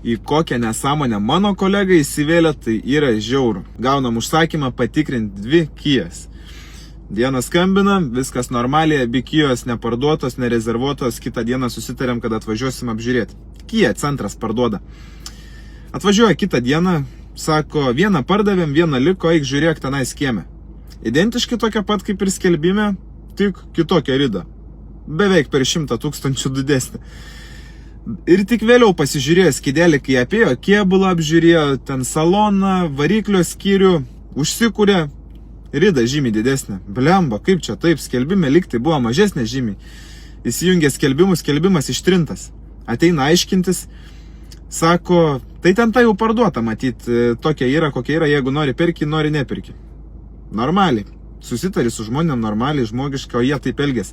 Į kokią nesąmonę mano kolega įsivėlė, tai yra žiauru. Gaunam užsakymą patikrinti 2 Kijas. Dieną skambina, viskas normaliai, abi Kijos neparduotos, nerezervuotos, kitą dieną susitarėm, kad atvažiuosim apžiūrėti. Kija centras parduoda. Atvažiuoja kitą dieną, sako, vieną pardavėm, vieną liko, eik žiūrėk tenais kieme. Identiškai tokia pat kaip ir skelbime, tik kitokia rida. Beveik per 100 000 didesnė. Ir tik vėliau pasižiūrėjo skydėlį, kai apėjo, kėbulą apžiūrėjo, ten saloną, variklio skyrių, užsikūrė, rida žymiai didesnė. Blemba, kaip čia taip, skelbime liktai buvo mažesnė žymiai. Įsijungė skelbimus, skelbimas ištrintas. Ateina aiškintis, sako, tai ten tai jau parduota, matyt, tokia yra, kokia yra, jeigu nori perki, nori nepirki. Normaliai. Susitari su žmonėm normaliai, žmogiškai, o jie taip elgės.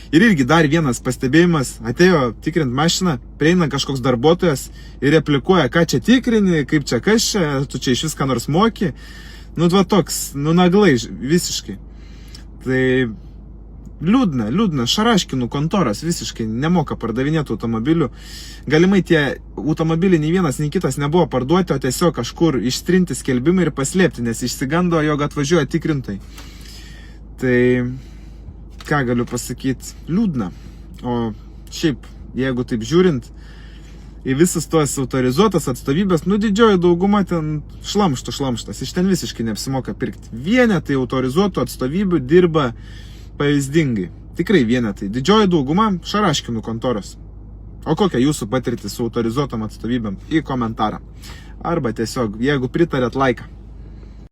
Ir irgi dar vienas pastebėjimas, atėjo tikrint mašiną, prieina kažkoks darbuotojas ir replikuoja, ką čia tikrini, kaip čia kas čia, tu čia iš viską nors moki. Nu, va toks, nu, naglai, visiškai. Tai liūdna, šaraškinų kontoras visiškai nemoka pardavinėti automobilių. Galimai tie automobiliai nei vienas, nei kitas nebuvo parduoti, o tiesiog kažkur ištrinti skelbimai ir paslėpti, nes išsigando, jog atvažiuoja tikrintai. Tai ką galiu pasakyti, liūdna. O šiaip, jeigu taip žiūrint, į visas tos autorizuotas atstovybės, nu didžioji dauguma ten šlamštas, iš ten visiškai neapsimoka pirkti. Vienetai autorizuotų atstovybių dirba pavyzdingai. Tikrai vienetai. Didžioji dauguma šaraškinų kontoros. O kokia jūsų patirtis su autorizuotom atstovybėm? Į komentarą. Arba tiesiog, jeigu pritarėt, laiką.